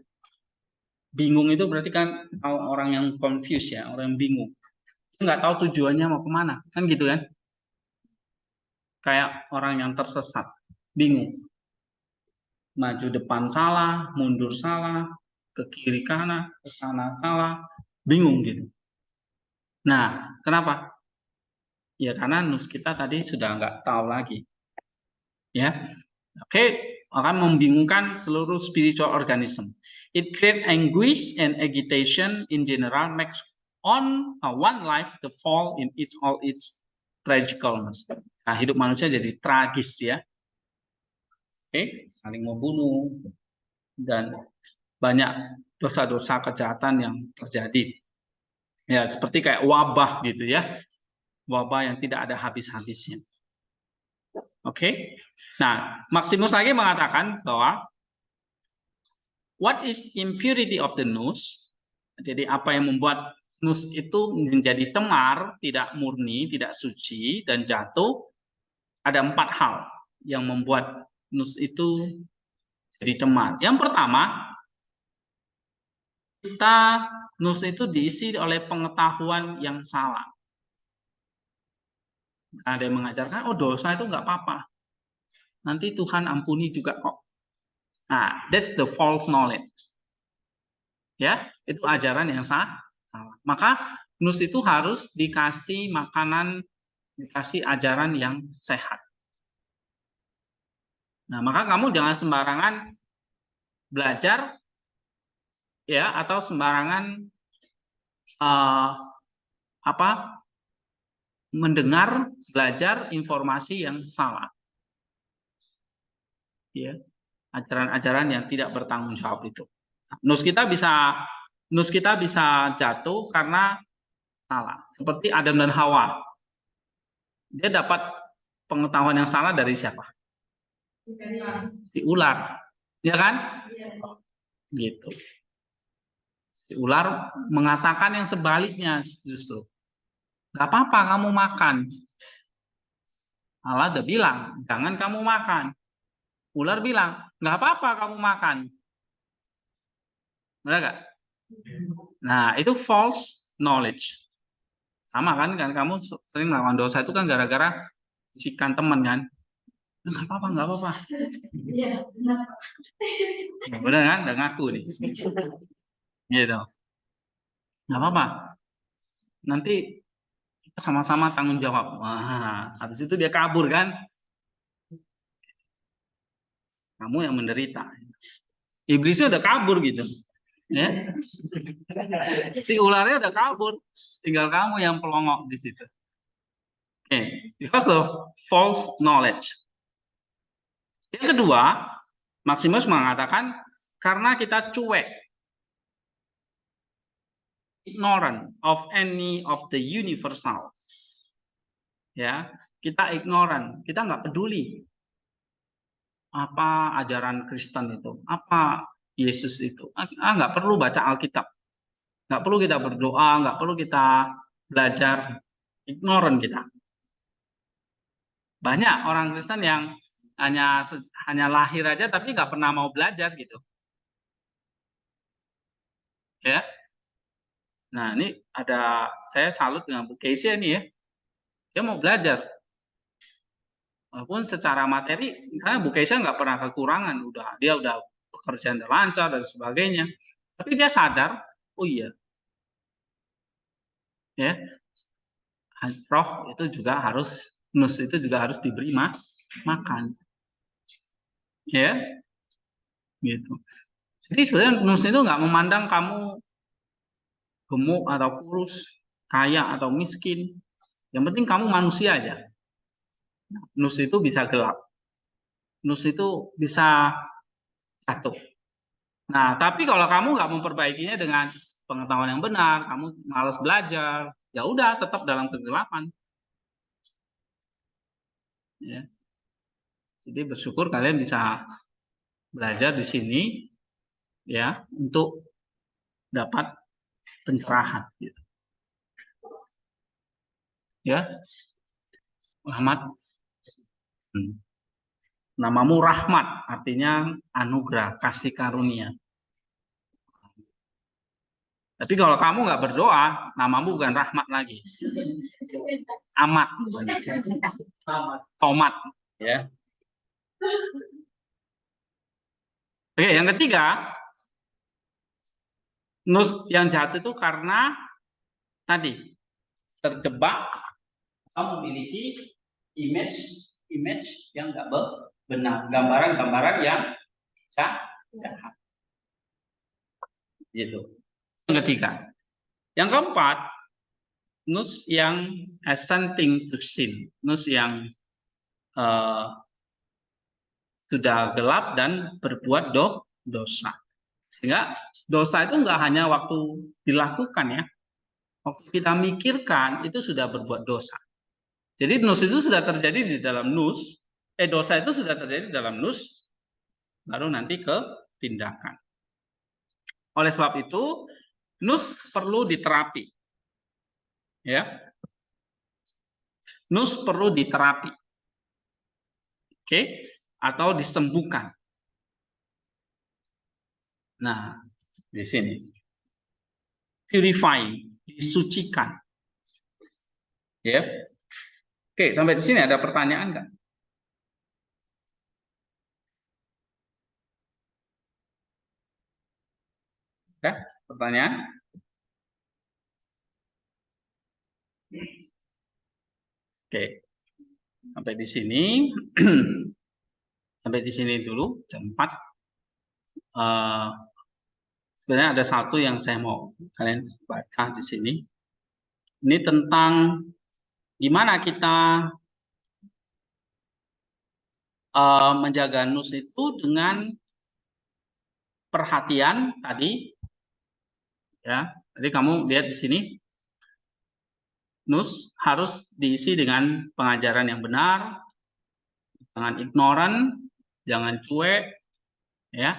bingung itu berarti kan orang yang confused ya, orang yang bingung, nggak tahu tujuannya mau kemana, kan gitu kan? Kayak orang yang tersesat, bingung. Maju depan salah, mundur salah, ke kiri kanan, ke sana salah, bingung gitu. Nah, kenapa? Ya karena nus kita tadi sudah nggak tahu lagi. Ya, oke, akan membingungkan seluruh spiritual organism. It create anguish and agitation in general, makes on one life the fall in all its tragicalness. Nah, hidup manusia jadi tragis ya. Oke, saling membunuh dan banyak dosa-dosa kejahatan yang terjadi. Ya, seperti kayak wabah gitu ya. Wabah yang tidak ada habis-habisnya. Oke. Nah, Maximus lagi mengatakan bahwa what is impurity of the nous? Jadi apa yang membuat nous itu menjadi cemar, tidak murni, tidak suci dan jatuh? Ada 4 hal yang membuat nous itu jadi cemar. Yang pertama, nous itu diisi oleh pengetahuan yang salah. Ada yang mengajarkan, oh dosa itu nggak apa-apa. Nanti Tuhan ampuni juga kok. Nah, that's the false knowledge. Ya, itu ajaran yang salah. Maka nous itu harus dikasih makanan, dikasih ajaran yang sehat. Nah, maka kamu jangan sembarangan belajar ya atau sembarangan mendengar, belajar informasi yang salah. Ya, ajaran-ajaran yang tidak bertanggung jawab itu. Nous kita bisa jatuh karena salah. Seperti Adam dan Hawa. Dia dapat pengetahuan yang salah dari siapa? Si ular. Ya kan? Gitu. Si ular mengatakan yang sebaliknya justru. Gak apa-apa kamu makan. Allah udah bilang, jangan kamu makan. Ular bilang, nggak apa-apa kamu makan. Benar nggak? Nah, itu false knowledge. Sama kan kamu sering melakukan dosa itu kan gara-gara bisikan teman kan? Nggak apa-apa, nggak apa-apa. Iya, benar. Benar kan? Udah ngaku nih. Gitu. Nggak apa-apa. Nanti kita sama-sama tanggung jawab. Wah, habis itu dia kabur kan? Kamu yang menderita. Iblisnya udah kabur gitu. Ya. Si ularnya udah kabur. Tinggal kamu yang pelongok di situ. Okay. Because of false knowledge. Yang kedua, Maximus mengatakan karena kita cuek, ignorant of any of the universals. Ya, kita ignorant, kita nggak peduli apa ajaran Kristen itu, apa Yesus itu. Nggak perlu baca Alkitab, nggak perlu kita berdoa, nggak perlu kita belajar, ignorant kita. Banyak orang Kristen yang hanya lahir aja tapi nggak pernah mau belajar gitu. Ya. Nah, ini saya salut dengan Bu Keisha ini ya. Dia mau belajar. Walaupun secara materi, karena Bu Keisha nggak pernah kekurangan, dia udah pekerjaan lancar dan sebagainya. Tapi dia sadar, oh iya, ya, roh itu juga nus itu juga harus diberi makan, ya, gitu. Jadi sebenarnya nus itu nggak memandang kamu gemuk atau kurus, kaya atau miskin. Yang penting kamu manusia aja. Nus itu bisa gelap. Nus itu bisa jatuh. Nah, tapi kalau kamu nggak memperbaikinya dengan pengetahuan yang benar, kamu malas belajar, ya udah tetap dalam kegelapan. Ya. Jadi bersyukur kalian bisa belajar di sini, ya, untuk dapat pencerahan. Gitu. Ya, Rahmat. Namamu Rahmat, artinya anugerah, kasih karunia. Tapi kalau kamu nggak berdoa, namamu bukan Rahmat lagi. Amat. Tomat. Ya. Oke, yang ketiga, nus yang jatuh itu karena tadi terjebak atau memiliki image yang nggak benar, gambaran-gambaran yang jahat. Gitu. Yang ketiga. Yang keempat, nus yang assenting to sin, nus yang sudah gelap dan berbuat dosa. Sehingga dosa itu nggak hanya waktu dilakukan ya, waktu kita mikirkan itu sudah berbuat dosa. Jadi nus itu sudah terjadi di dalam nus, dosa itu sudah terjadi di dalam nus, baru nanti ke tindakan. Oleh sebab itu, nus perlu diterapi. Ya. Nus perlu diterapi. Oke, atau disembuhkan. Nah, di sini. Purify, disucikan. Ya. Oke, sampai di sini ada pertanyaan nggak? Ya, pertanyaan? Oke. Sampai di sini. Sampai di sini dulu jam 4. Sebenarnya ada satu yang saya mau kalian baca di sini. Ini tentang gimana kita menjaga nus itu dengan perhatian tadi. Ya, jadi kamu lihat di sini. Nus harus diisi dengan pengajaran yang benar, jangan ignoran, jangan cuek, ya.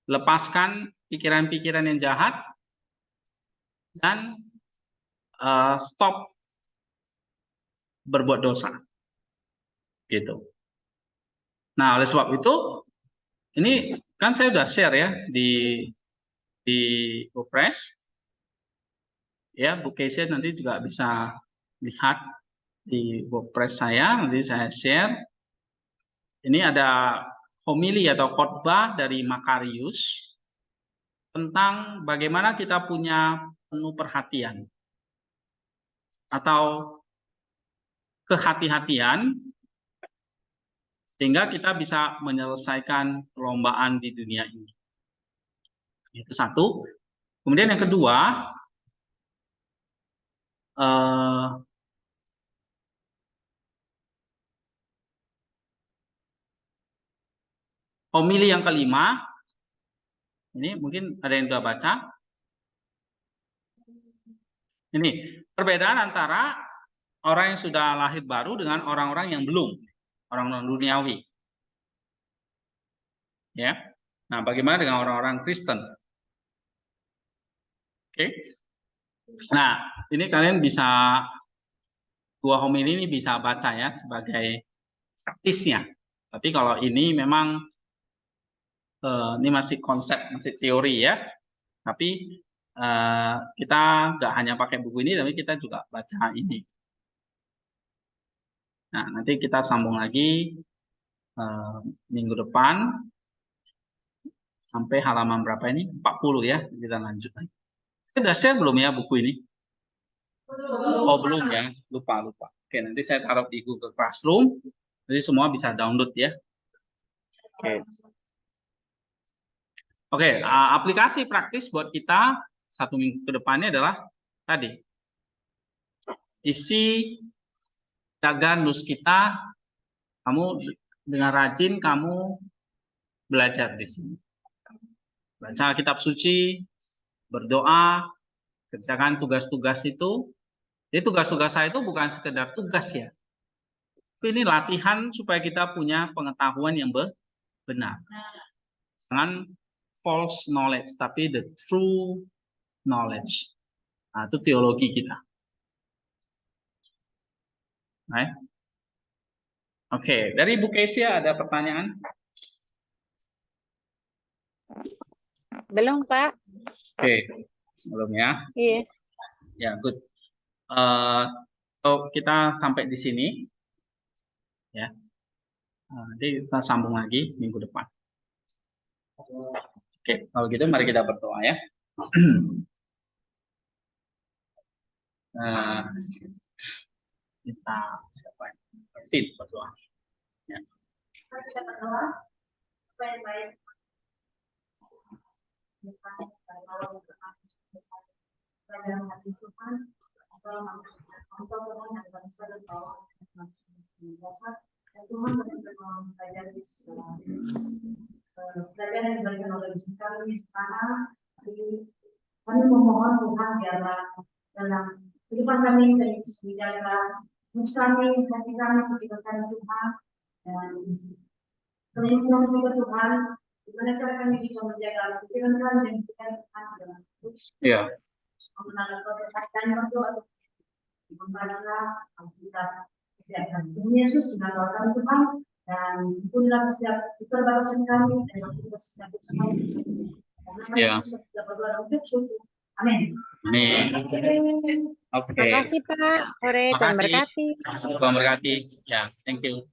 Lepaskan pikiran-pikiran yang jahat dan stop berbuat dosa. Gitu. Nah, oleh sebab itu ini kan saya sudah share ya di WordPress. Ya, Bu Keisha nanti juga bisa lihat di WordPress saya, nanti saya share. Ini ada homili atau khotbah dari Makarius tentang bagaimana kita punya penuh perhatian atau kehati-hatian sehingga kita bisa menyelesaikan perlombaan di dunia ini. Itu satu. Kemudian yang kedua, homili yang kelima, ini mungkin ada yang sudah baca. Ini perbedaan antara orang yang sudah lahir baru dengan orang-orang yang belum, orang-orang duniawi. Ya. Nah, bagaimana dengan orang-orang Kristen? Oke. Nah, ini kalian bisa dua homili ini bisa baca ya sebagai praktisnya. Tapi kalau ini memang ini masih konsep, masih teori ya. Tapi kita nggak hanya pakai buku ini, tapi kita juga baca ini. Nah, nanti kita sambung lagi minggu depan sampai halaman berapa ini? 40 ya, kita lanjut lagi. Sudah share belum ya buku ini? Oh, belum ya, lupa. Oke, nanti saya taruh di Google Classroom, jadi semua bisa download ya. Oke, aplikasi praktis buat kita 1 minggu ke depannya adalah tadi. Isi jaga nus kita, kamu dengan rajin kamu belajar di sini. Baca kitab suci, berdoa, kerjakan tugas-tugas itu. Jadi tugas-tugas saya itu bukan sekedar tugas ya. Tapi ini latihan supaya kita punya pengetahuan yang benar. Jangan false knowledge, tapi the true knowledge. Nah, itu teologi kita. Right? Oke, dari Bu Kesia ada pertanyaan? Belum, Pak. Oke, belum ya? Iya. Ya, good. So kita sampai di sini, ya. Nanti kita sambung lagi minggu depan. Oke, kalau gitu mari kita berdoa ya. Kita siapa yang berdoa? Ya. Kita berdoa baik-baik. Dalam hati Tuhan, tolong engkau Tuhan yang bangsa dan bawah dan Tuhan benar-benar belajar di segala belajar yang diberikan oleh kami sekarang. Kami memohon Tuhan biarlah dalam kehidupan kami dari dijaga kami hati kami kehidupan Tuhan dan perlindungan juga Tuhan. Gimana cara kami bisa menjaga pikiran kami dan pikiran Tuhan dengan terus. Iya. Mengenal dan berdoa membaca Alkitab setiap hari. Yesus mengenalkan Tuhan dan punlah setiap keterbatasan kami dan kita setiap kami. Iya. Amin. Oke. Terima kasih, Pak. Sore, Tuhan berkati. Tuhan berkati. Ya, thank you.